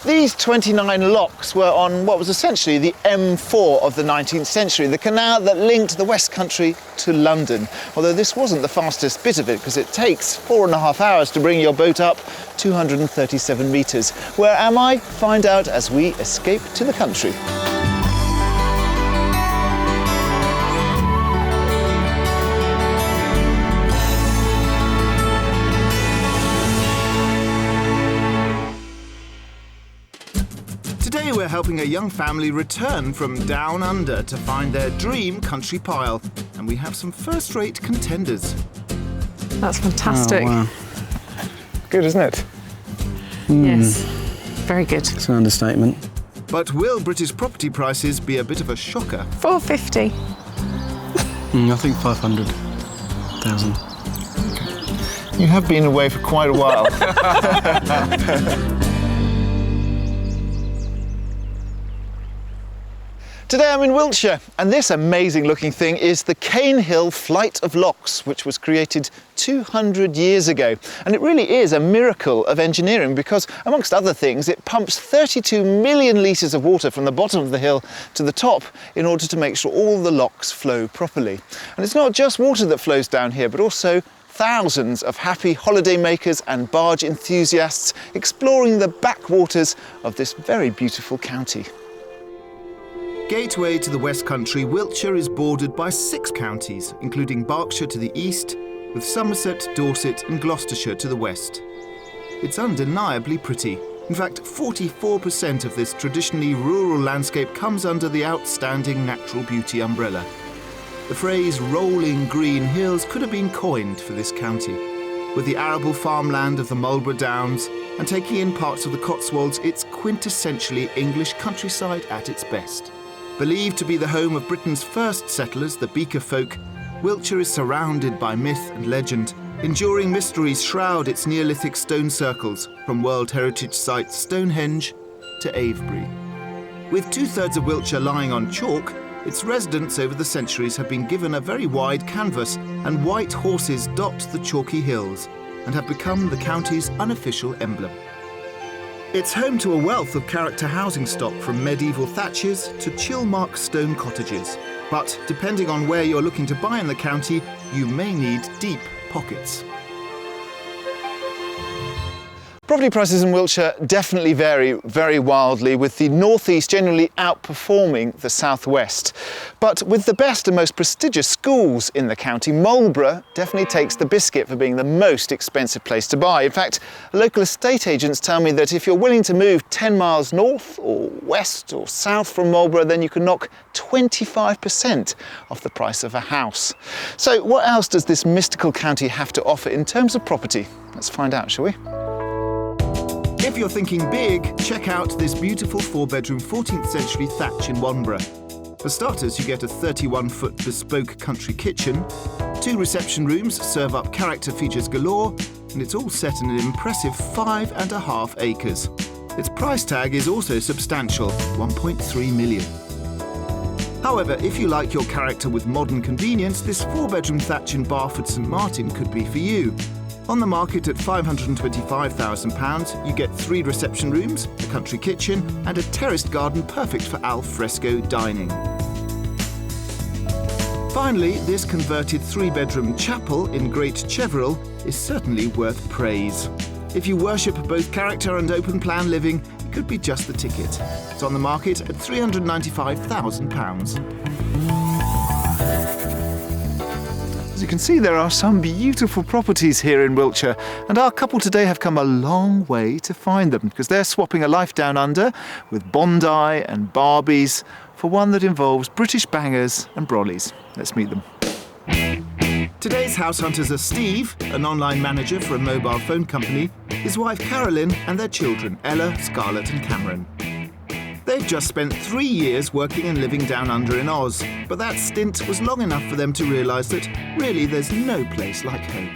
These 29 locks were on what was essentially the M4 of the 19th century, the canal that linked the West Country to London. Although this wasn't the fastest bit of it, because it takes 4.5 hours to bring your boat up 237 metres. Where am I? Find out as we escape to the country. Today we're helping a young family return from down under to find their dream country pile. And we have some first-rate contenders. That's fantastic. Oh, wow. Good, isn't it? Yes, very good. It's an understatement. But will British property prices be a bit of a shocker? 450. I think 500,000. You have been away for quite a while. Today I'm in Wiltshire, and this amazing looking thing is the Cane Hill Flight of Locks, which was created 200 years ago. And it really is a miracle of engineering because, amongst other things, it pumps 32 million litres of water from the bottom of the hill to the top in order to make sure all the locks flow properly. And it's not just water that flows down here, but also thousands of happy holiday makers and barge enthusiasts exploring the backwaters of this very beautiful county. Gateway to the West Country, Wiltshire is bordered by 6 counties, including Berkshire to the east, with Somerset, Dorset and Gloucestershire to the west. It's undeniably pretty. In fact, 44% of this traditionally rural landscape comes under the outstanding natural beauty umbrella. The phrase rolling green hills could have been coined for this county. With the arable farmland of the Marlborough Downs and taking in parts of the Cotswolds, it's quintessentially English countryside at its best. Believed to be the home of Britain's first settlers, the Beaker folk, Wiltshire is surrounded by myth and legend. Enduring mysteries shroud its Neolithic stone circles, from World Heritage Sites Stonehenge to Avebury. With 2/3 of Wiltshire lying on chalk, its residents over the centuries have been given a very wide canvas, and white horses dot the chalky hills and have become the county's unofficial emblem. It's home to a wealth of character housing stock, from medieval thatches to chill-mark stone cottages. But depending on where you're looking to buy in the county, you may need deep pockets. Property prices in Wiltshire definitely vary very wildly, with the northeast generally outperforming the southwest. But with the best and most prestigious schools in the county, Marlborough definitely takes the biscuit for being the most expensive place to buy. In fact, local estate agents tell me that if you're willing to move 10 miles north or west or south from Marlborough, then you can knock 25% off the price of a house. So what else does this mystical county have to offer in terms of property? Let's find out, shall we? If you're thinking big, check out this beautiful 4-bedroom 14th century thatch in Wanborough. For starters, you get a 31-foot bespoke country kitchen, 2 reception rooms serve up character features galore, and it's all set in an impressive 5.5 acres. Its price tag is also substantial, 1.3 million. However, if you like your character with modern convenience, this 4-bedroom thatch in Barford St Martin could be for you. On the market at £525,000, you get 3 reception rooms, a country kitchen and a terraced garden perfect for al fresco dining. Finally, this converted 3-bedroom chapel in Great Cheverel is certainly worth praise. If you worship both character and open-plan living, it could be just the ticket. It's on the market at £395,000. As you can see, there are some beautiful properties here in Wiltshire, and our couple today have come a long way to find them, because they're swapping a life down under with Bondi and Barbies for one that involves British bangers and brollies. Let's meet them. Today's house hunters are Steve, an online manager for a mobile phone company, his wife Carolyn and their children Ella, Scarlett and Cameron. They've just spent 3 years working and living down under in Oz, but that stint was long enough for them to realise that really there's no place like home.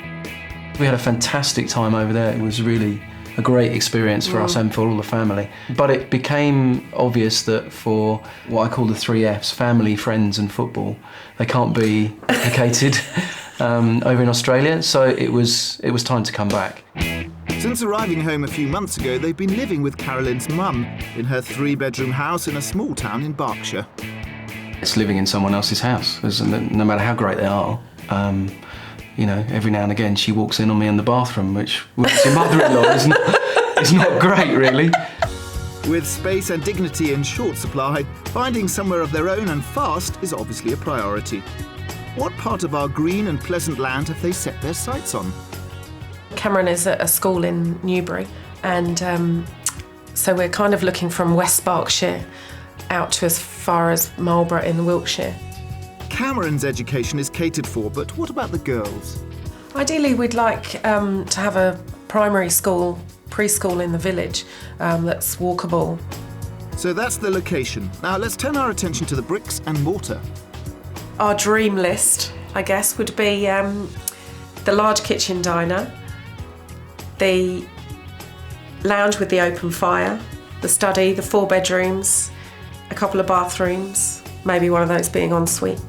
We had a fantastic time over there. It was really a great experience for us and for all the family. But it became obvious that for what I call the 3 Fs, family, friends and football, they can't be replicated over in Australia, so it was time to come back. Since arriving home a few months ago, they've been living with Carolyn's mum in her 3-bedroom house in a small town in Berkshire. It's living in someone else's house, no matter how great they are. You know, every now and again she walks in on me in the bathroom, which with your mother-in-law is not great, really. With space and dignity in short supply, finding somewhere of their own and fast is obviously a priority. What part of our green and pleasant land have they set their sights on? Cameron is at a school in Newbury, and so we're kind of looking from West Berkshire out to as far as Marlborough in Wiltshire. Cameron's education is catered for, but what about the girls? Ideally, we'd like to have a primary school, preschool in the village that's walkable. So that's the location. Now let's turn our attention to the bricks and mortar. Our dream list, I guess, would be the large kitchen diner, the lounge with the open fire, the study, the 4 bedrooms, a couple of bathrooms, maybe one of those being en suite.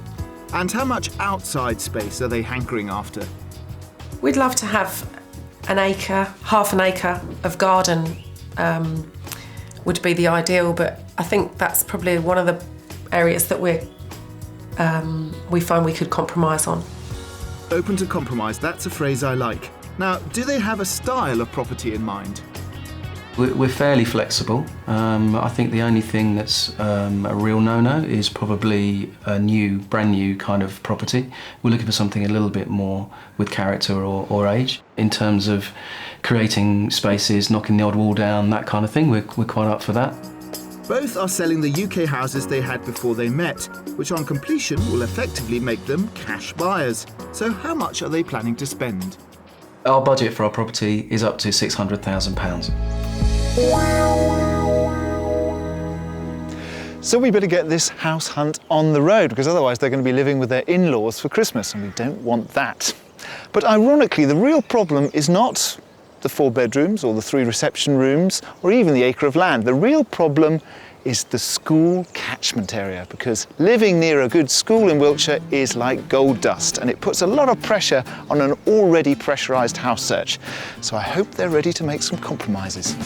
And how much outside space are they hankering after? We'd love to have an acre, half an acre of garden would be the ideal, but I think that's probably one of the areas that we find we could compromise on. Open to compromise, that's a phrase I like. Now, do they have a style of property in mind? We're fairly flexible. I think the only thing that's a real no-no is probably a brand new kind of property. We're looking for something a little bit more with character or age. In terms of creating spaces, knocking the odd wall down, that kind of thing, we're quite up for that. Both are selling the UK houses they had before they met, which on completion will effectively make them cash buyers. So how much are they planning to spend? Our budget for our property is up to £600,000. So we better get this house hunt on the road, because otherwise they're going to be living with their in-laws for Christmas, and we don't want that. But ironically, the real problem is not the 4 bedrooms or the 3 reception rooms or even the acre of land. The real problem is the school catchment area, because living near a good school in Wiltshire is like gold dust, and it puts a lot of pressure on an already pressurised house search. So I hope they're ready to make some compromises.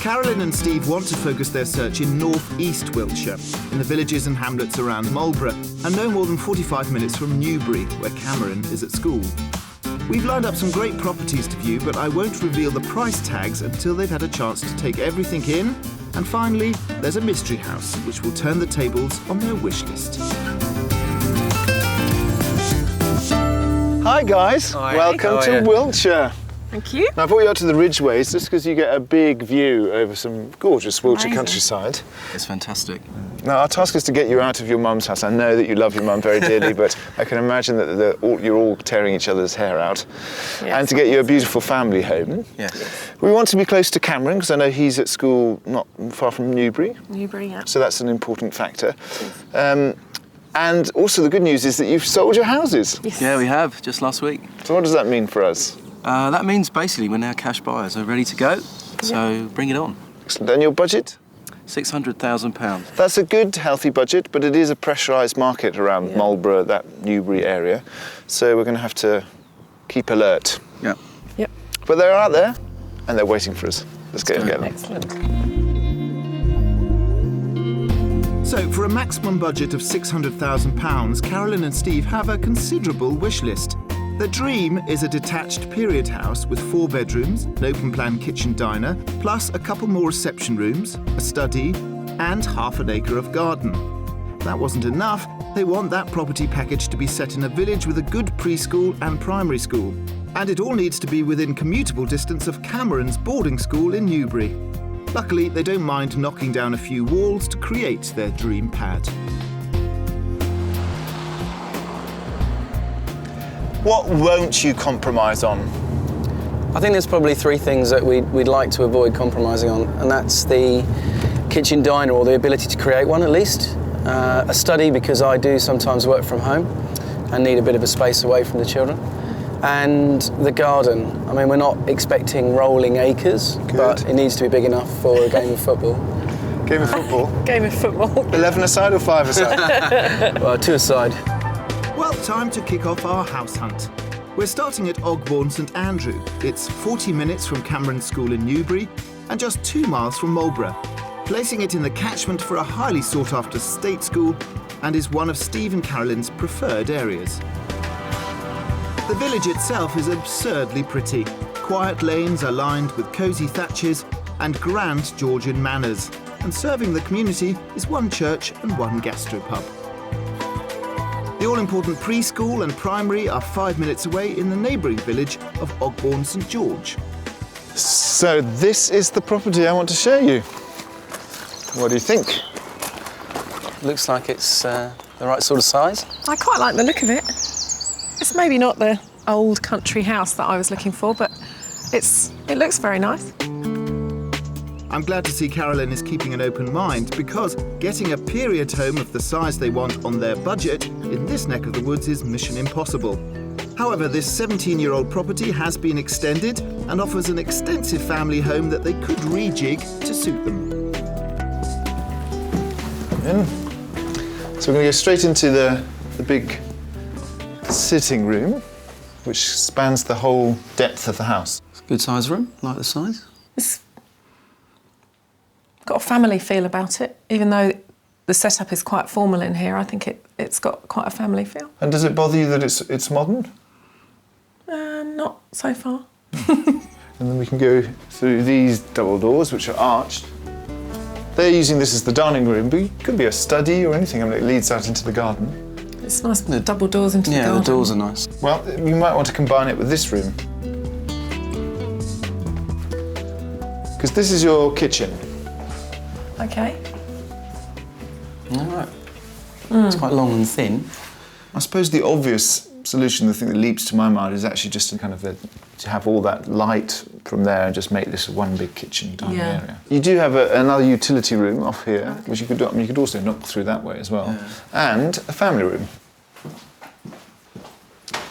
Carolyn and Steve want to focus their search in north-east Wiltshire, in the villages and hamlets around Marlborough, and no more than 45 minutes from Newbury, where Cameron is at school. We've lined up some great properties to view, but I won't reveal the price tags until they've had a chance to take everything in. And finally, there's a mystery house, which will turn the tables on their wish list. Hi guys, Hi. Welcome How are to you? Wiltshire. Thank you. Now, I brought you out to the Ridgeways just because you get a big view over some gorgeous Wiltshire Amazing. countryside. It's fantastic. Now, our task is to get you out of your mum's house. I know that you love your mum very dearly, but I can imagine that you're all tearing each other's hair out. Yes. And to get you a beautiful family home. Yes. We want to be close to Cameron because I know he's at school not far from Newbury, Newbury, yeah. so that's an important factor. And also the good news is that you've sold your houses. Yes. Yeah, we have, just last week. So what does that mean for us? That means basically we're now cash buyers, are ready to go. So bring it on. Excellent. And your budget? £600,000. That's a good, healthy budget, but it is a pressurised market around Marlborough, that Newbury area. So we're going to have to keep alert. Yeah. Yep. But they're out there, and they're waiting for us. Let's go and get them. Excellent. So, for a maximum budget of £600,000, Carolyn and Steve have a considerable wish list. Their dream is a detached period house with 4 bedrooms, an open-plan kitchen diner, plus a couple more reception rooms, a study, and half an acre of garden. If that wasn't enough, they want that property package to be set in a village with a good preschool and primary school. And it all needs to be within commutable distance of Cameron's boarding school in Newbury. Luckily, they don't mind knocking down a few walls to create their dream pad. What won't you compromise on? I think there's probably 3 things that we'd like to avoid compromising on, and that's the kitchen diner, or the ability to create one at least. A study, because I do sometimes work from home and need a bit of a space away from the children. And the garden. I mean, we're not expecting rolling acres, but it needs to be big enough for a game of football. Game of football? Game of football. 11 aside or 5 aside? Well, 2 aside. Well, time to kick off our house hunt. We're starting at Ogbourne St Andrew. It's 40 minutes from Cameron School in Newbury and just 2 miles from Marlborough, placing it in the catchment for a highly sought-after state school and is one of Steve and Carolyn's preferred areas. The village itself is absurdly pretty. Quiet lanes are lined with cosy thatches and grand Georgian manors, and serving the community is one church and one gastropub. The all-important preschool and primary are 5 minutes away in the neighbouring village of Ogbourne St George. So this is the property I want to show you. What do you think? Looks like it's the right sort of size. I quite like the look of it. It's maybe not the old country house that I was looking for, but it looks very nice. I'm glad to see Carolyn is keeping an open mind, because getting a period home of the size they want on their budget in this neck of the woods is mission impossible. However, this 17-year-old property has been extended and offers an extensive family home that they could rejig to suit them. So we're going to go straight into the big sitting room, which spans the whole depth of the house. It's a good size room, like the size. It's got a family feel about it, even though the setup is quite formal in here. I think it's got quite a family feel. And does it bother you that it's modern? Not so far. And then we can go through these double doors, which are arched. They're using this as the dining room, but it could be a study or anything. I mean, it leads out into the garden. It's nice, the double doors into the garden. Yeah, the doors are nice. Well, you might want to combine it with this room, because this is your kitchen. Okay. All right. It's quite long and thin. I suppose the obvious solution, the thing that leaps to my mind, is actually just to kind of to have all that light from there and just make this one big kitchen dining area. You do have another utility room off here, which you could do. I mean, you could also knock through that way as well, and a family room.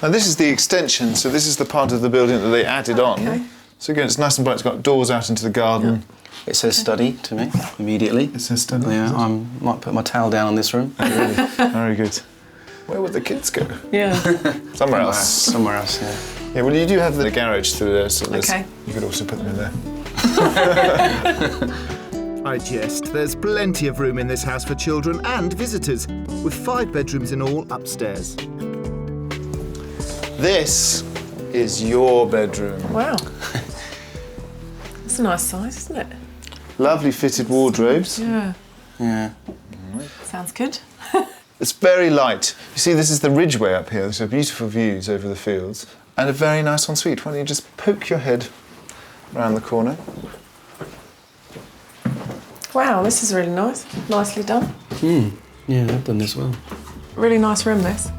Now this is the extension, so this is the part of the building that they added on. So again, it's nice and bright. It's got doors out into the garden. Yeah. It says study to me immediately. It says study. Yeah, I might put my towel down on this room. Really? Very good. Where would the kids go? Yeah. Somewhere else. Somewhere else, yeah. Yeah, well, you do have the garage through there, so Okay. You could also put them in there. I jest. There's plenty of room in this house for children and visitors, with 5 bedrooms in all upstairs. This is your bedroom. Wow. It's a nice size, isn't it? Lovely fitted wardrobes. Yeah. Yeah. Sounds good. It's very light. You see, this is the ridgeway up here, so beautiful views over the fields, and a very nice ensuite. Why don't you just poke your head around the corner? Wow, this is really nice. Nicely done. Yeah, I've done this well. Really nice room, this.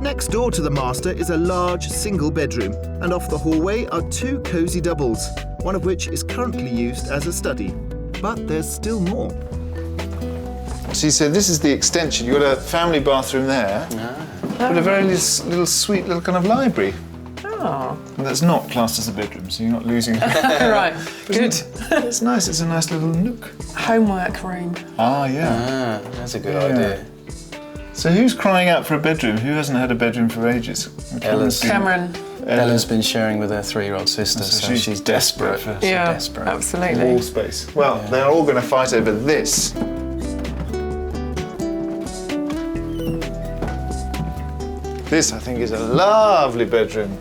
Next door to the master is a large single bedroom, and off the hallway are 2 cosy doubles, one of which is currently used as a study. But there's still more. See, so this is the extension. You've got a family bathroom there, but a very little sweet little kind of library. Oh. And that's not classed as a bedroom, so you're not losing it. Right, good. It's nice, it's a nice little nook. Homework room. Ah, yeah. That's a good idea. So who's crying out for a bedroom? Who hasn't had a bedroom for ages? Cameron. Ella's been sharing with her 3-year-old sister, so she's desperate. Yeah, desperate. absolutely. Wall space. Well, they're all going to fight over this. This, I think, is a lovely bedroom.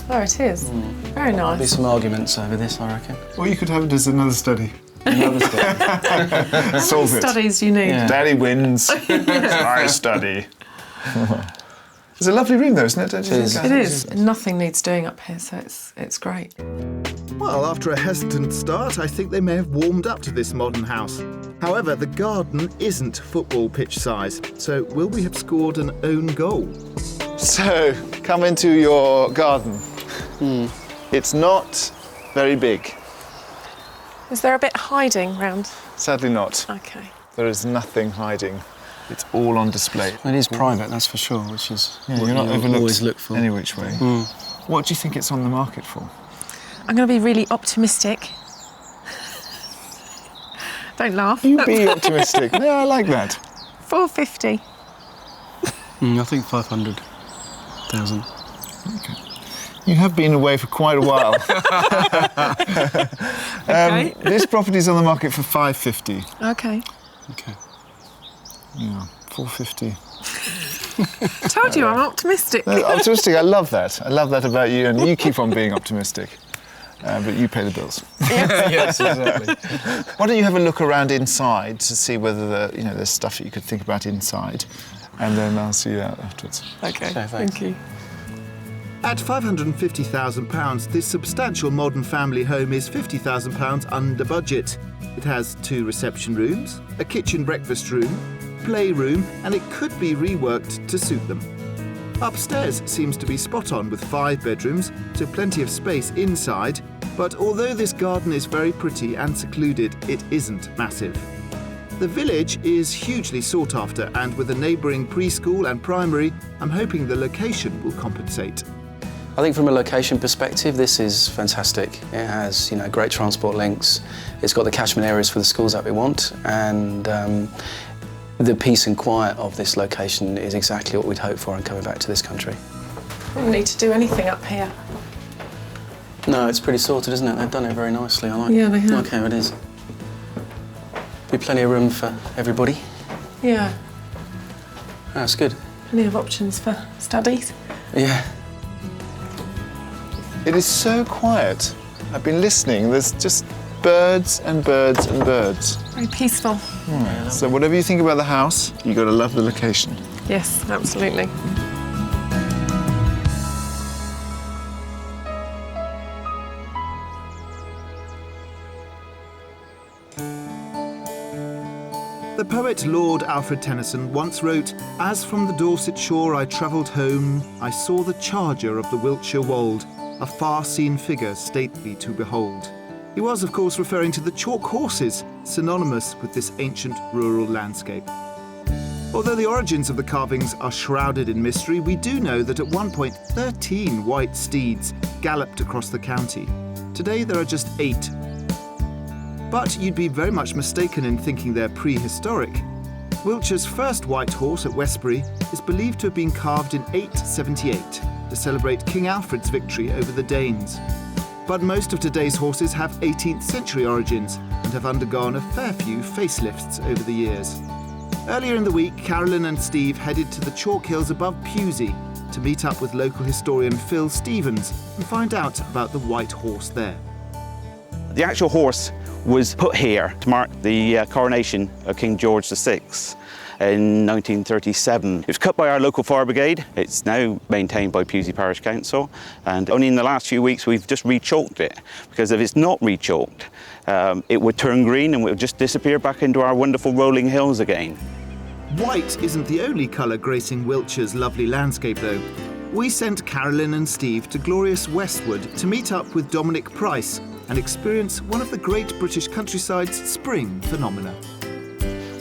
Oh, it is. Very There'll be nice. some arguments over this, I reckon. Or you could have it as another study. Another study. Solve it. Studies you need. Yeah. Daddy wins. I study. It's a lovely room, though, isn't it? Don't you think? It is. Nothing needs doing up here, so it's great. Well, after a hesitant start, I think they may have warmed up to this modern house. However, the garden isn't football pitch size, so will we have scored an own goal? So, come into your garden. It's not very big. Is there a bit hiding round? Sadly not. Okay. There is nothing hiding. It's all on display. It is private, that's for sure, which is Yeah, what you're not you overlooked always look for. any which way. What do you think it's on the market for? I'm going to be really optimistic. Don't laugh. You be optimistic. Yeah, I like that. 450. I think 500,000. You have been away for quite a while. Okay. This property's on the market for £550. Okay. Okay. Yeah, £450. Told you I'm optimistic. No, optimistic, I love that. I love that about you, and you keep on being optimistic. But you pay the bills. Yes, exactly. Why don't you have a look around inside to see whether there's stuff that you could think about inside, and then I'll see you out afterwards. Okay, thanks. thank you. At £550,000, this substantial modern family home is £50,000 under budget. It has 2 reception rooms, a kitchen breakfast room, playroom, and it could be reworked to suit them. Upstairs seems to be spot on with 5 bedrooms, so plenty of space inside, but although this garden is very pretty and secluded, it isn't massive. The village is hugely sought after, and with a neighbouring preschool and primary, I'm hoping the location will compensate. I think from a location perspective, this is fantastic. It has, great transport links. It's got the catchment areas for the schools that we want, and the peace and quiet of this location is exactly what we'd hope for in coming back to this country. We don't need to do anything up here. No, it's pretty sorted, isn't it? They've done it very nicely. Yeah, they have. like how it is. Be plenty of room for everybody. Yeah, That's good. plenty of options for studies. Yeah. It is so quiet. I've been listening. There's just birds and birds and birds. Very peaceful. So whatever you think about the house, you've got to love the location. Yes, absolutely. The poet Lord Alfred Tennyson once wrote, "As from the Dorset shore I travelled home, I saw the charger of the Wiltshire wold, a far-seen figure stately to behold." He was, of course, referring to the chalk horses, synonymous with this ancient rural landscape. Although the origins of the carvings are shrouded in mystery, we do know that at one point 13 white steeds galloped across the county. Today there are just 8. But you'd be very much mistaken in thinking they're prehistoric. Wiltshire's first white horse at Westbury is believed to have been carved in 878 to celebrate King Alfred's victory over the Danes. But most of today's horses have 18th century origins and have undergone a fair few facelifts over the years. Earlier in the week, Carolyn and Steve headed to the chalk hills above Pewsey to meet up with local historian Phil Stevens and find out about the white horse there. The actual horse was put here to mark the coronation of King George VI in 1937. It was cut by our local fire brigade. It's now maintained by Pewsey Parish Council, and only in the last few weeks we've just re-chalked it, because if it's not re-chalked, it would turn green and it would just disappear back into our wonderful rolling hills again. White isn't the only colour gracing Wiltshire's lovely landscape, though. We sent Carolyn and Steve to glorious Westwood to meet up with Dominic Price and experience one of the great British countryside's spring phenomena.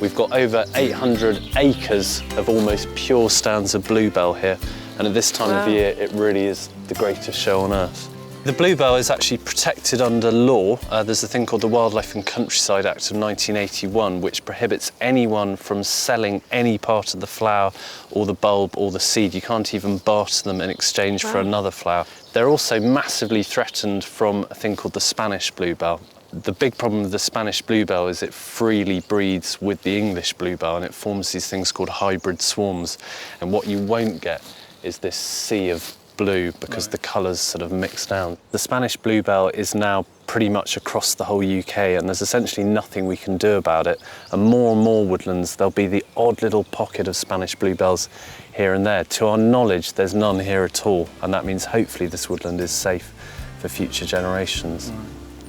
We've got over 800 acres of almost pure stands of bluebell here, and at this time of year it really is the greatest show on earth. The bluebell is actually protected under law. There's a thing called the Wildlife and Countryside Act of 1981, which prohibits anyone from selling any part of the flower or the bulb or the seed. You can't even barter them in exchange for another flower. They're also massively threatened from a thing called the Spanish bluebell. The big problem with the Spanish bluebell is it freely breeds with the English bluebell, and it forms these things called hybrid swarms. And what you won't get is this sea of blue, because the colours sort of mix down. The Spanish bluebell is now pretty much across the whole UK, and there's essentially nothing we can do about it. And more woodlands, there'll be the odd little pocket of Spanish bluebells here and there. To our knowledge, there's none here at all, and that means hopefully this woodland is safe for future generations.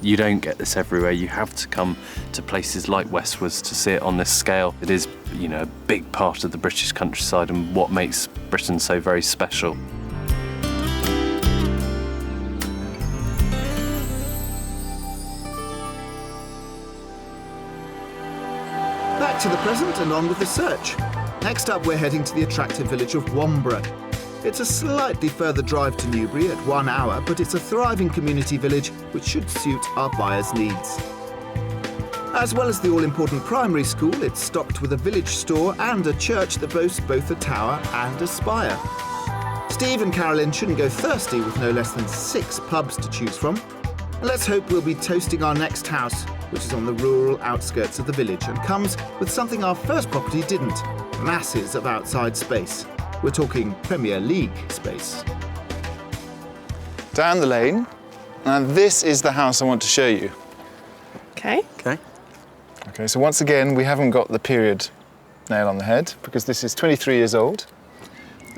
You don't get this everywhere. You have to come to places like Westwards to see it on this scale. It is, a big part of the British countryside and what makes Britain so very special. Back to the present and on with the search. Next up, we're heading to the attractive village of Womburgh. It's a slightly further drive to Newbury at 1 hour, but it's a thriving community village which should suit our buyers' needs. As well as the all-important primary school, it's stocked with a village store and a church that boasts both a tower and a spire. Steve and Carolyn shouldn't go thirsty with no less than 6 pubs to choose from. And let's hope we'll be toasting our next house, which is on the rural outskirts of the village and comes with something our first property didn't: masses of outside space. We're talking Premier League space. Down the lane, and this is the house I want to show you. Okay. Okay. Okay, so once again, we haven't got the period nail on the head because this is 23 years old.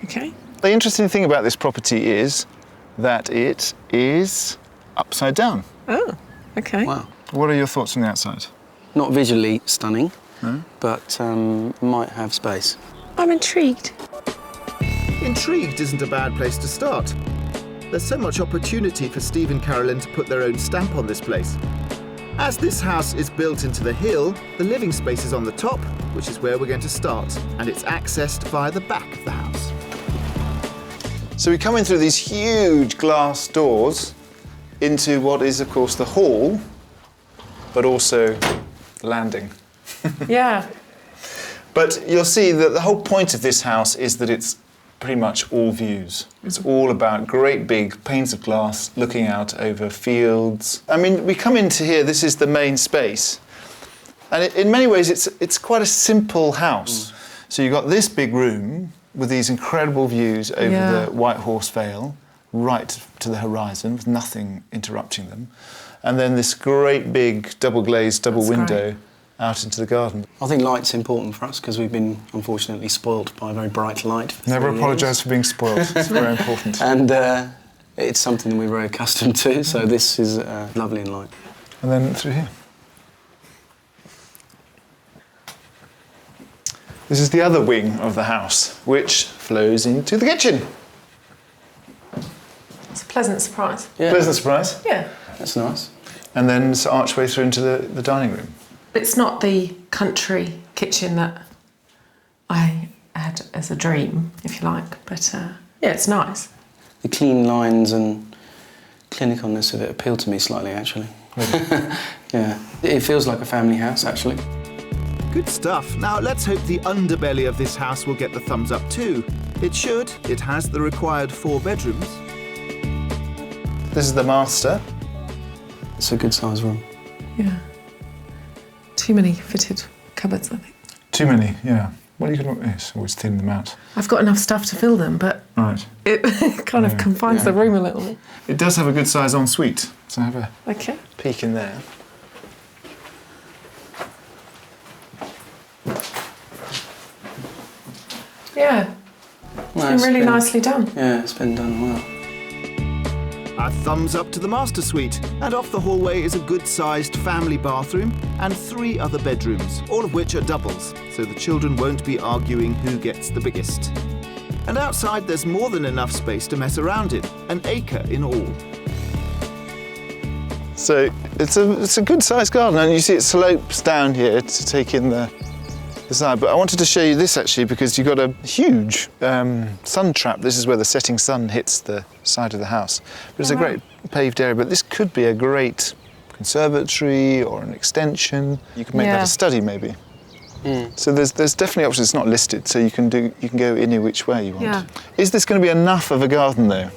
Okay. The interesting thing about this property is that it is upside down. Oh, okay. Wow. What are your thoughts on the outside? Not visually stunning, but might have space. I'm intrigued. Intrigued isn't a bad place to start. There's so much opportunity for Steve and Carolyn to put their own stamp on this place. As this house is built into the hill, the living space is on the top, which is where we're going to start, and it's accessed via the back of the house. So we come in through these huge glass doors into what is, of course, the hall, but also the landing. Yeah. But you'll see that the whole point of this house is that it's pretty much all views. It's all about great big panes of glass looking out over fields. I mean, we come into here, this is the main space. And in many ways, it's quite a simple house. So you've got this big room with these incredible views over the White Horse Vale, right to the horizon, with nothing interrupting them. And then this great big double-glazed, double window out into the garden. I think light's important for us because we've been unfortunately spoilt by very bright light. Never apologise for being spoiled. It's very important. And it's something that we're very accustomed to, so this is lovely and light. And then through here. This is the other wing of the house, which flows into the kitchen. It's a pleasant surprise. Yeah. Pleasant surprise. Yeah. That's nice. And then it's an archway through into the dining room. It's not the country kitchen that I had as a dream, if you like, but yeah, it's nice. The clean lines and clinicalness of it appeal to me slightly, actually. Yeah. It feels like a family house, actually. Good stuff. Now let's hope the underbelly of this house will get the thumbs up too. It should. It has the required 4 bedrooms. This is the master. It's a good size room. Yeah. Too many fitted cupboards, I think. Too many, yeah. Well, you can always thin them out. I've got enough stuff to fill them, but Right. it kind of confines the room a little. It does have a good size ensuite, so have a Okay. peek in there. Yeah. It's been really nicely done. Yeah, it's been done well. A thumbs up to the master suite, and off the hallway is a good-sized family bathroom and 3 other bedrooms, all of which are doubles, so the children won't be arguing who gets the biggest. And outside there's more than enough space to mess around in, 1 acre in all. So it's a good-sized garden, and you see it slopes down here to take in the side. But I wanted to show you this actually because you've got a huge sun trap. This is where the setting sun hits the side of the house. But it's a great paved area. But this could be a great conservatory or an extension. You can make that a study maybe. So there's definitely options. It's not listed, so you can go any which way you want. Yeah. Is this going to be enough of a garden though?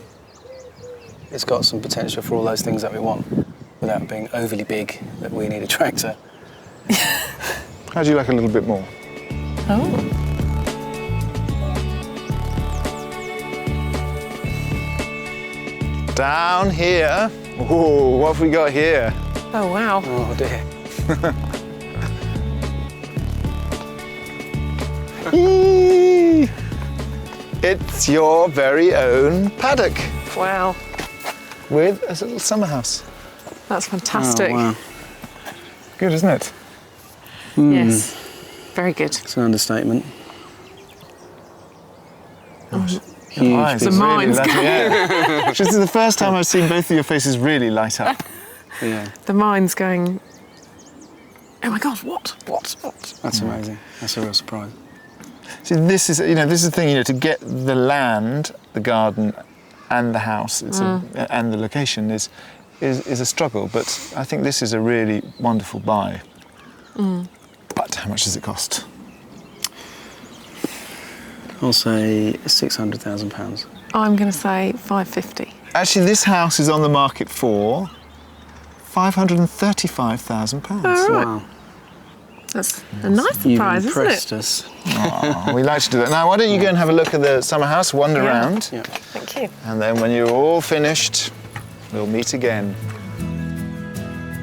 It's got some potential for all those things that we want, without being overly big that we need a tractor. How do you like a little bit more? Oh. Down here. Oh, what have we got here? Oh, wow. Oh dear. Eee! It's your very own paddock Wow. with a little summer house. That's fantastic. Oh, wow. Good, isn't it? Yes. Very good. It's an understatement. Your eyes The are really mind's lighting up. This is the first time I've seen both of your faces really light up. Yeah. The mind's going, oh my God, what? That's amazing. That's a real surprise. See, this is the thing, to get the land, the garden, and the house, and the location is a struggle. But I think this is a really wonderful buy. But how much does it cost? I'll say £600,000. I'm going to say 550. Actually, this house is on the market for £535,000. All right. Wow. That's a nice You've surprise, isn't impressed it? us. Oh, we like to do that. Now, why don't you go and have a look at the summer house, wander Yeah. around, Yeah. Thank you. and then when you're all finished, we'll meet again.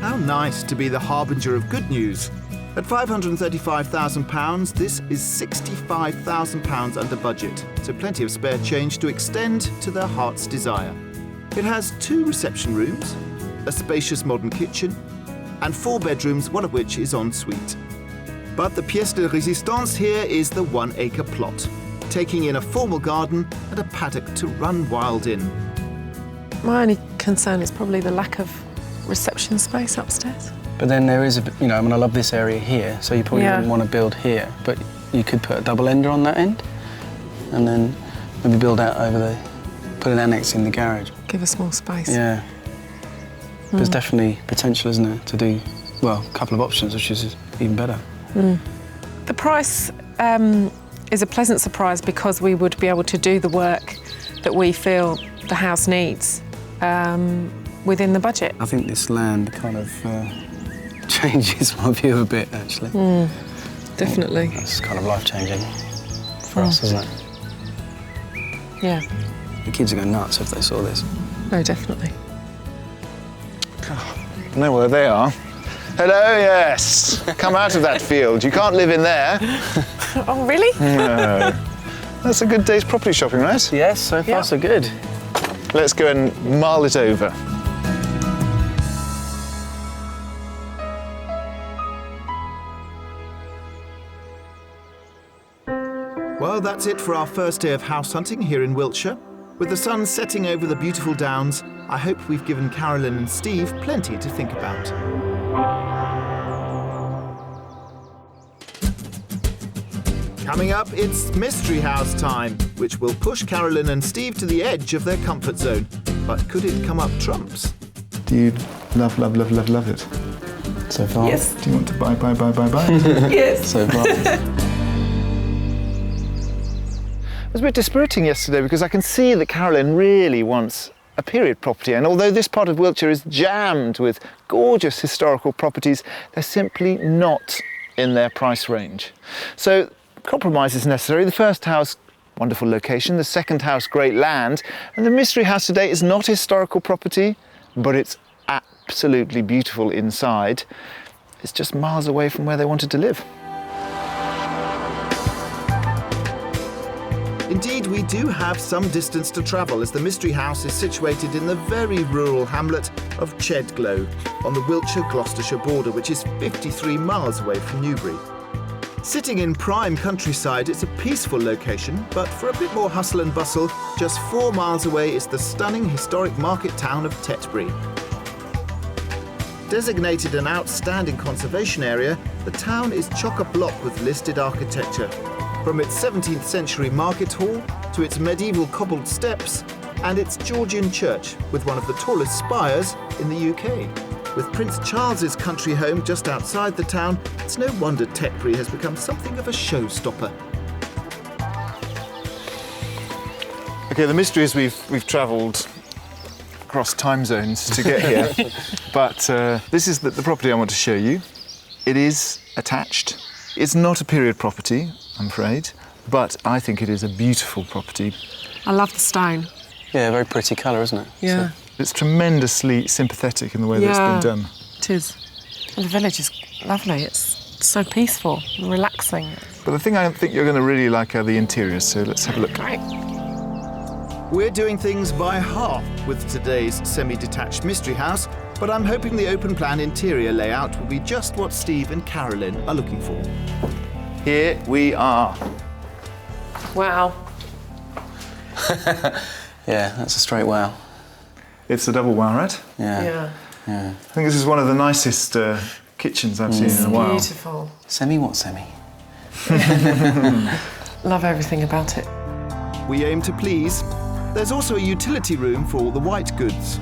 How nice to be the harbinger of good news. At £535,000, this is £65,000 under budget, so plenty of spare change to extend to their heart's desire. It has 2 reception rooms, a spacious modern kitchen, and 4 bedrooms, one of which is en suite. But the pièce de résistance here is the 1-acre plot, taking in a formal garden and a paddock to run wild in. My only concern is probably the lack of reception space upstairs. But then there is a bit, I love this area here, so you probably Yeah. wouldn't want to build here, but you could put a double ender on that end, and then maybe build out over the, put an annex in the garage. Give us more space. Yeah. There's definitely potential, isn't there, to do, well, a couple of options, which is even better. The price is a pleasant surprise because we would be able to do the work that we feel the house needs within the budget. I think this land kind of changes my view a bit, actually. Definitely. It's kind of life-changing for us, isn't it? Yeah. The kids would go nuts if they saw this. No, definitely. I know where they are. Hello, yes. Come out of that field. You can't live in there. Oh, really? No. That's a good day's property shopping, right? Yes, so far Yeah. so good. Let's go and mull it over. Well, that's it for our first day of house hunting here in Wiltshire. With the sun setting over the beautiful downs, I hope we've given Carolyn and Steve plenty to think about. Coming up, it's Mystery House time, which will push Carolyn and Steve to the edge of their comfort zone. But could it come up trumps? Do you love it? So far. Yes. Do you want to buy? Yes. So far. It was a bit dispiriting yesterday because I can see that Carolyn really wants a period property, and although this part of Wiltshire is jammed with gorgeous historical properties, they're simply not in their price range. So compromise is necessary. The first house, wonderful location. The second house, great land. And the mystery house today is not a historical property, but it's absolutely beautiful inside. It's just miles away from where they wanted to live. Indeed, we do have some distance to travel as the Mystery House is situated in the very rural hamlet of Chedglow on the Wiltshire-Gloucestershire border, which is 53 miles away from Newbury. Sitting in prime countryside, it's a peaceful location, but for a bit more hustle and bustle, just 4 miles away is the stunning historic market town of Tetbury. Designated an outstanding conservation area, the town is chock-a-block with listed architecture. From its 17th century market hall to its medieval cobbled steps and its Georgian church with one of the tallest spires in the UK. With Prince Charles's country home just outside the town, it's no wonder Tetbury has become something of a showstopper. Okay, the mystery is we've travelled across time zones to get here, but this is the property I want to show you. It is attached. It's not a period property, I'm afraid, but I think it is a beautiful property. I love the stone. Yeah, very pretty colour, isn't it? Yeah. It's tremendously sympathetic in the way that it's been done. It is. And the village is lovely. It's so peaceful and relaxing. But the thing I think you're going to really like are the interiors, so let's have a look. Great. We're doing things by half with today's semi-detached mystery house, but I'm hoping the open plan interior layout will be just what Steve and Carolyn are looking for. Here we are. Wow. Yeah, that's a straight wow. It's a double wow, right? Yeah. Yeah. I think this is one of the nicest kitchens I've seen in a while. Beautiful. Semi what semi? Love everything about it. We aim to please. There's also a utility room for all the white goods.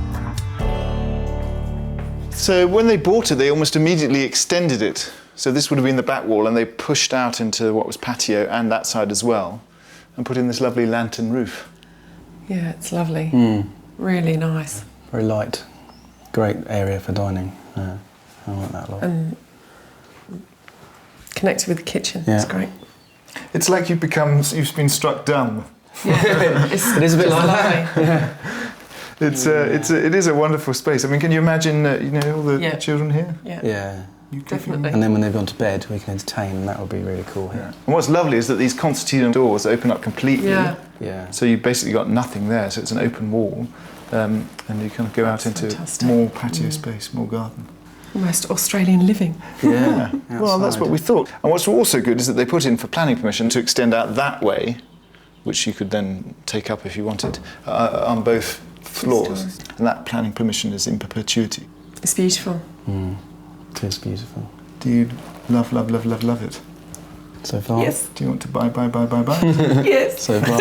So when they bought it, they almost immediately extended it. So this would have been the back wall, and they pushed out into what was patio and that side as well, and put in this lovely lantern roof. Yeah, it's lovely. Really nice. Very light, great area for dining. Yeah, I like that a lot. And connected with the kitchen. Yeah. It's great. It's like you've been struck dumb. Yeah, It is a bit like that. lovely. It is a wonderful space. I mean, can you imagine, all the children here? Yeah. Yeah. Definitely. And then when they've gone to bed, we can entertain, and that would be really cool here. And what's lovely is that these concertina doors open up completely. Yeah. Yeah. So you've basically got nothing there, so it's an open wall, and you kind of go out into fantastic. more patio space, more garden. Almost Australian living. Yeah. Well, that's outside. what we thought. And what's also good is that they put in for planning permission to extend out that way, which you could then take up if you wanted, on both floors. And that planning permission is in perpetuity. It's beautiful. It is beautiful. Do you love it? So far? Yes. Do you want to buy? Yes. So far.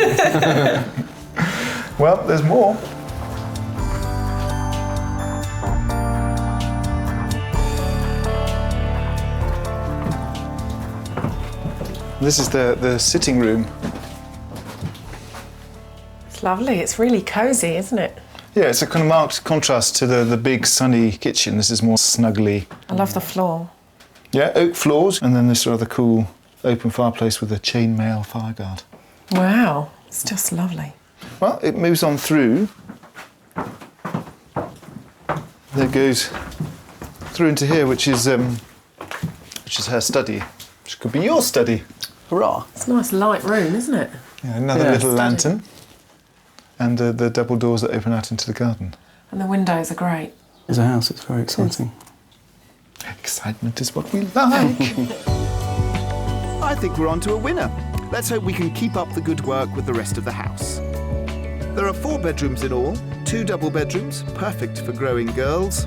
Well, there's more. This is the sitting room. It's lovely. It's really cosy, isn't it? Yeah, it's a kind of marked contrast to the big sunny kitchen. This is more snuggly. I love the floor. Yeah, oak floors, and then this rather cool open fireplace with a chainmail fireguard. Wow. It's just lovely. Well, it moves on through. There it goes through into here, which is her study, which could be your study. Hurrah! It's a nice light room, isn't it? Yeah, another Yeah. little Study. lantern, and the double doors that open out into the garden. And the windows are great. As a house, it's very exciting. Excitement is what we like. I think we're on to a winner. Let's hope we can keep up the good work with the rest of the house. There are 4 bedrooms in all, 2 double bedrooms, perfect for growing girls,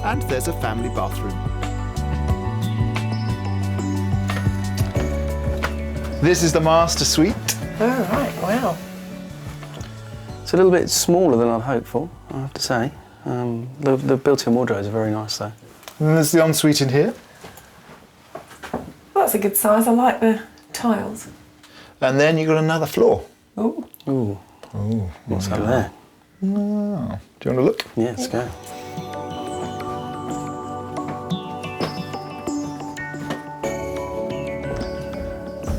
and there's a family bathroom. This is the master suite. Oh, right. Wow. It's a little bit smaller than I'd hoped for, I have to say. The built-in wardrobes are very nice, though. And then there's the ensuite in here. Well, that's a good size. I like the tiles. And then you've got another floor. Oh. Ooh. Oh, What's up there? Do you want to look? Yeah, let's go.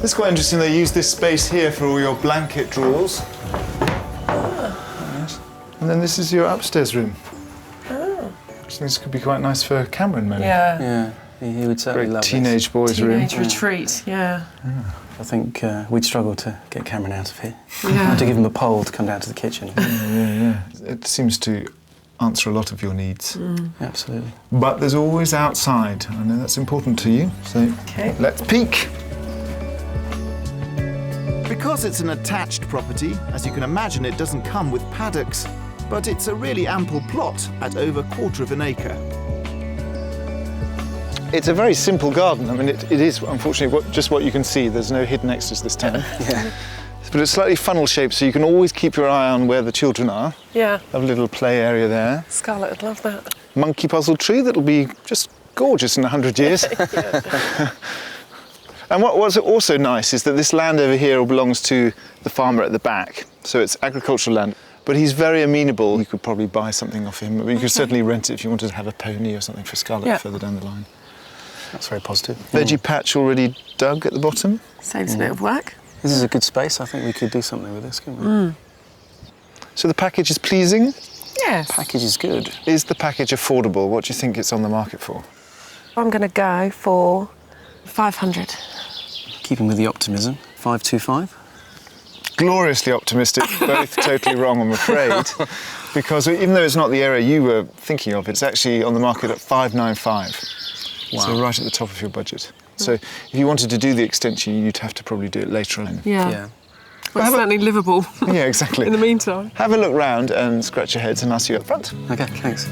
It's quite interesting. They use this space here for all your blanket drawers. Yes. And then this is your upstairs room. Which this could be quite nice for Cameron, maybe. Yeah. Yeah, he would certainly Great love teenage boys' room. Teenage retreat. Yeah. this. I think we'd struggle to get Cameron out of here. Yeah. I'd have to give him a pole to come down to the kitchen. Yeah. It seems to answer a lot of your needs. Absolutely. But there's always outside. I know that's important to you. So Okay. let's peek. Because it's an attached property, as you can imagine, it doesn't come with paddocks, but it's a really ample plot at over 1/4 acre. It's a very simple garden. I mean, it is, unfortunately, just what you can see. There's no hidden extras this time. Yeah. But it's slightly funnel-shaped, so you can always keep your eye on where the children are. Yeah. Have a little play area there. Scarlett would love that. Monkey puzzle tree that'll be just gorgeous in 100 years. And what's also nice is that this land over here belongs to the farmer at the back, so it's agricultural land. But he's very amenable. You could probably buy something off him. You could certainly rent it if you wanted to have a pony or something for Scarlett further down the line. That's very positive. Veggie patch already dug at the bottom. Saves a bit of work. This is a good space. I think we could do something with this, couldn't we? So the package is pleasing. Yes. Package is good. Is the package affordable? What do you think it's on the market for? I'm going to go for 500. Keeping with the optimism, 525. Gloriously optimistic, both totally wrong, I'm afraid. Because even though it's not the area you were thinking of, it's actually on the market at 595. Wow. So right at the top of your budget. So if you wanted to do the extension, you'd have to probably do it later on. Yeah. Yeah. Well, it's certainly livable Yeah, exactly. in the meantime. Have a look round and scratch your heads and I'll see you up front. Okay, thanks.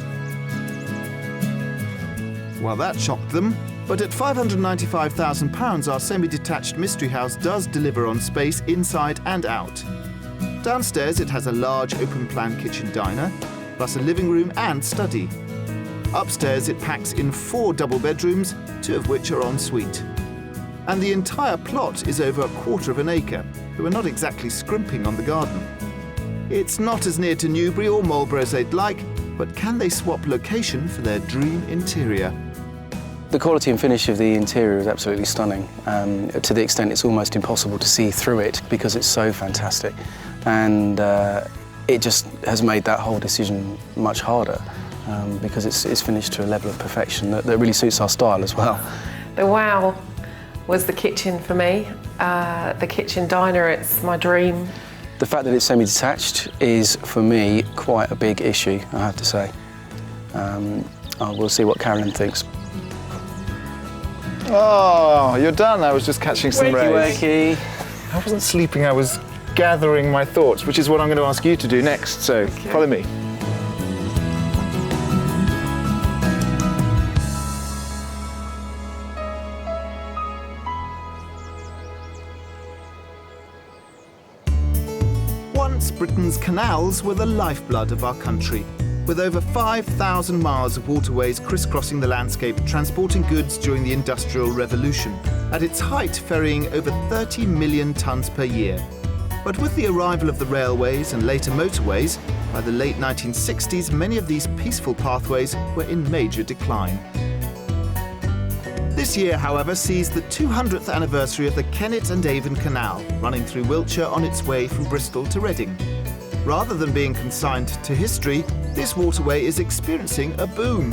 Well, that shocked them. But at £595,000, our semi-detached mystery house does deliver on space inside and out. Downstairs, it has a large open-plan kitchen diner, plus a living room and study. Upstairs, it packs in 4 double bedrooms, 2 of which are en suite. And the entire plot is over 1/4 acre, so we're not exactly scrimping on the garden. It's not as near to Newbury or Marlborough as they'd like, but can they swap location for their dream interior? The quality and finish of the interior is absolutely stunning, to the extent it's almost impossible to see through it because it's so fantastic. And it just has made that whole decision much harder because it's finished to a level of perfection that really suits our style as well. The wow was the kitchen for me. The kitchen diner, it's my dream. The fact that it's semi-detached is, for me, quite a big issue, I have to say. We'll see what Carolyn thinks. Oh, you're done. I was just catching some rays. Wakey. I wasn't sleeping, I was gathering my thoughts, which is what I'm going to ask you to do next, so follow me. Once Britain's canals were the lifeblood of our country, with over 5,000 miles of waterways crisscrossing the landscape, transporting goods during the Industrial Revolution, at its height ferrying over 30 million tonnes per year. But with the arrival of the railways and later motorways, by the late 1960s, many of these peaceful pathways were in major decline. This year, however, sees the 200th anniversary of the Kennet and Avon Canal, running through Wiltshire on its way from Bristol to Reading. Rather than being consigned to history, this waterway is experiencing a boom.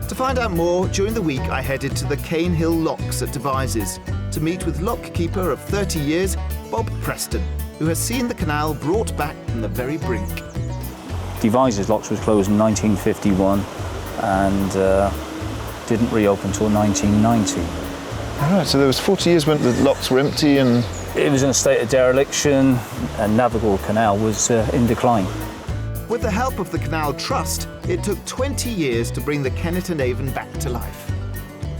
To find out more, during the week I headed to the Cane Hill Locks at Devizes to meet with lockkeeper of 30 years, Bob Preston, who has seen the canal brought back from the very brink. Devizes Locks was closed in 1951 and didn't reopen until 1990. All right, so there was 40 years when the locks were empty and... It was in a state of dereliction and navigable canal was in decline. With the help of the Canal Trust, it took 20 years to bring the Kennet and Avon back to life.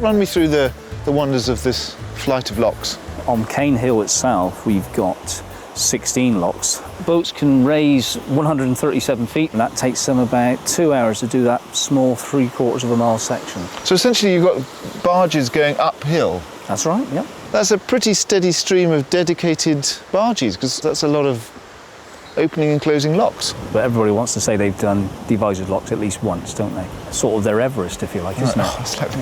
Run me through the wonders of this flight of locks. On Cane Hill itself, we've got 16 locks. Boats can raise 137 feet, and that takes them about 2 hours to do that small 3/4 of a mile section. So essentially you've got barges going uphill. That's right, yeah. That's a pretty steady stream of dedicated barges, because that's a lot of opening and closing locks. But everybody wants to say they've done Devizes Locks at least once, don't they? Sort of their Everest, if you like, isn't it? It's like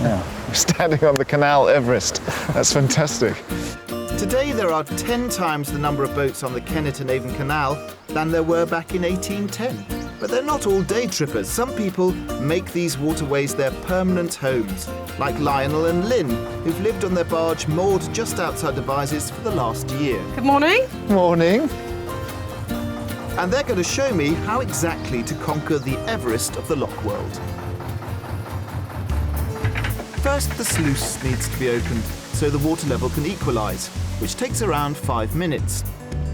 standing on the canal Everest. That's fantastic. Today there are 10 times the number of boats on the Kennet and Avon Canal than there were back in 1810. But they're not all day trippers. Some people make these waterways their permanent homes, like Lionel and Lynn, who've lived on their barge moored just outside Devizes for the last year. Good morning. Morning. And they're going to show me how exactly to conquer the Everest of the lock world. First, the sluice needs to be opened so the water level can equalise, which takes around 5 minutes.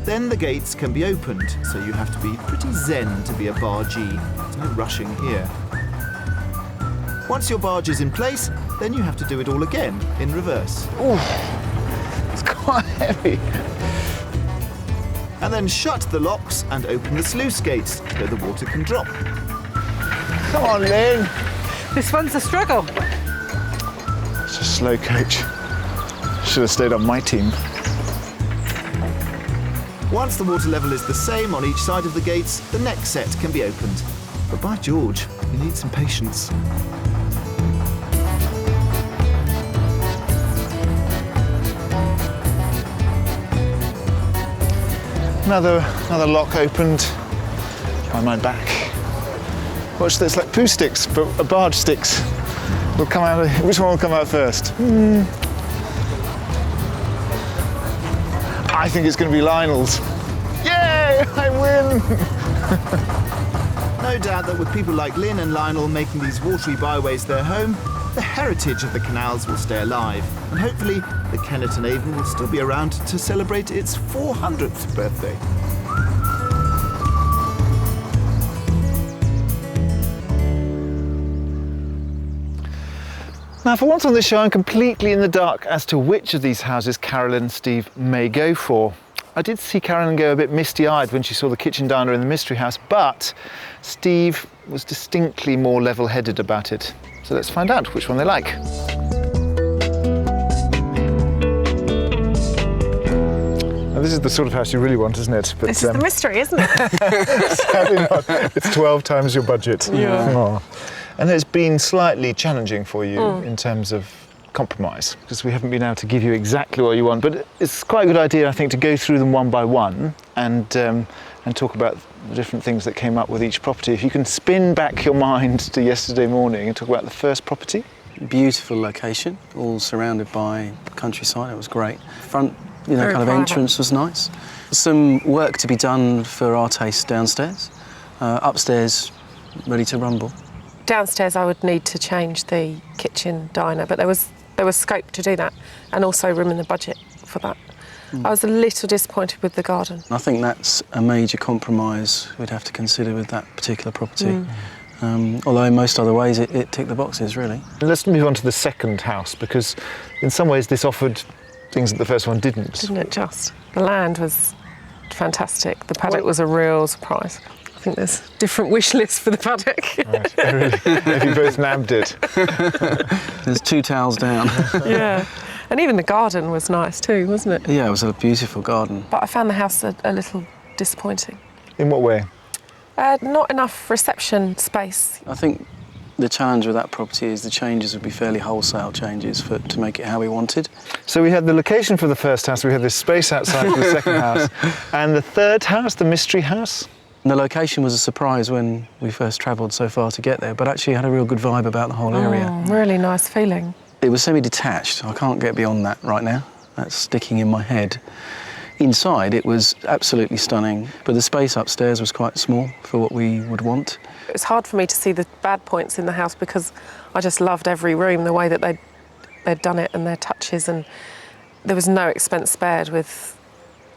Then the gates can be opened, so you have to be pretty zen to be a bargee. There's no rushing here. Once your barge is in place, then you have to do it all again in reverse. Ooh, it's quite heavy. And then shut the locks and open the sluice gates so the water can drop. Come on, Lynn. This one's a struggle. It's a slow coach. Should have stayed on my team. Once the water level is the same on each side of the gates, the next set can be opened. But by George, you need some patience. Another lock opened by my back. Watch this, like poo sticks, but barge sticks. Will come out. Which one will come out first? I think it's going to be Lionel's. Yay! I win! No doubt that with people like Lynn and Lionel making these watery byways their home, the heritage of the canals will stay alive, and hopefully the Kennet and Avon will still be around to celebrate its 400th birthday. Now, for once on this show, I'm completely in the dark as to which of these houses Carolyn and Steve may go for. I did see Carolyn go a bit misty-eyed when she saw the kitchen diner in the mystery house, but Steve was distinctly more level-headed about it. So let's find out which one they like. Now, this is the sort of house you really want, isn't it? But, This is the mystery, isn't it? sadly not. It's 12 times your budget. Yeah. Oh. And it's been slightly challenging for you in terms of compromise, because we haven't been able to give you exactly what you want. But it's quite a good idea, I think, to go through them one by one and talk about the different things that came up with each property. If you can spin back your mind to yesterday morning and talk about the first property. Beautiful location, all surrounded by countryside. It was great. Front, Very kind of private. entrance was nice. Some work to be done for our taste downstairs. Upstairs, ready to rumble. Downstairs, I would need to change the kitchen diner, but there was scope to do that, and also room in the budget for that. I was a little disappointed with the garden. I think that's a major compromise we'd have to consider with that particular property. Although in most other ways it ticked the boxes, really. Let's move on to the second house, because in some ways this offered things that the first one didn't. Didn't it just? The land was fantastic. The paddock was a real surprise. I think there's different wish lists for the paddock. Right. Oh, really? Have you both nabbed it? There's 2 towels down. Yeah. And even the garden was nice too, wasn't it? Yeah, it was a beautiful garden. But I found the house a little disappointing. In what way? Not enough reception space. I think the challenge with that property is the changes would be fairly wholesale changes to make it how we wanted. So we had the location for the first house, we had this space outside for the second house, and the third house, the mystery house. And the location was a surprise when we first travelled so far to get there, but actually had a real good vibe about the whole area. Really nice feeling. It was semi-detached. I can't get beyond that right now. That's sticking in my head. Inside, it was absolutely stunning, but the space upstairs was quite small for what we would want. It was hard for me to see the bad points in the house because I just loved every room, the way that they'd done it and their touches, and there was no expense spared with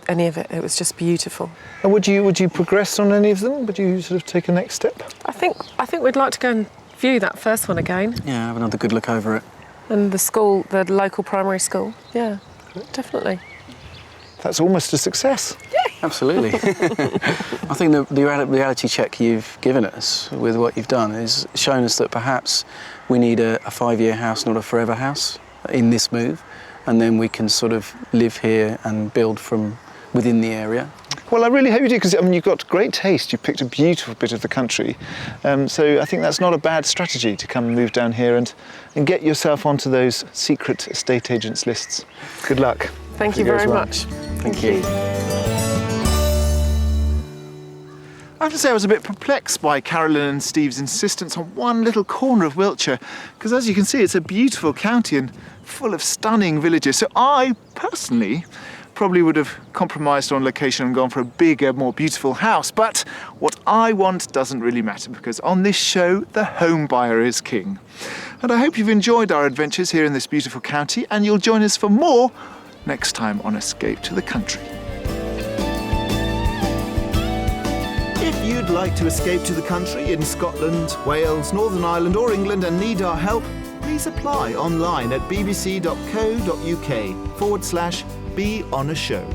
any of it. It was just beautiful. And would you progress on any of them? Would you sort of take a next step? I think we'd like to go and view that first one again. Yeah, have another good look over it. And the school, the local primary school. Yeah, definitely. That's almost a success. Absolutely. I think the reality check you've given us with what you've done is shown us that perhaps we need a 5-year house, not a forever house, in this move, and then we can sort of live here and build from within the area. Well, I really hope you do, because you've got great taste. You've picked a beautiful bit of the country. So I think that's not a bad strategy to come and move down here and get yourself onto those secret estate agents lists. Good luck. Thank you very much. Thank you. I have to say I was a bit perplexed by Carolyn and Steve's insistence on one little corner of Wiltshire, because as you can see, it's a beautiful county and full of stunning villages. So I, personally, probably would have compromised on location and gone for a bigger, more beautiful house. But what I want doesn't really matter, because on this show, the home buyer is king. And I hope you've enjoyed our adventures here in this beautiful county, and you'll join us for more next time on Escape to the Country. If you'd like to escape to the country in Scotland, Wales, Northern Ireland or England and need our help, please apply online at bbc.co.uk/be on a show.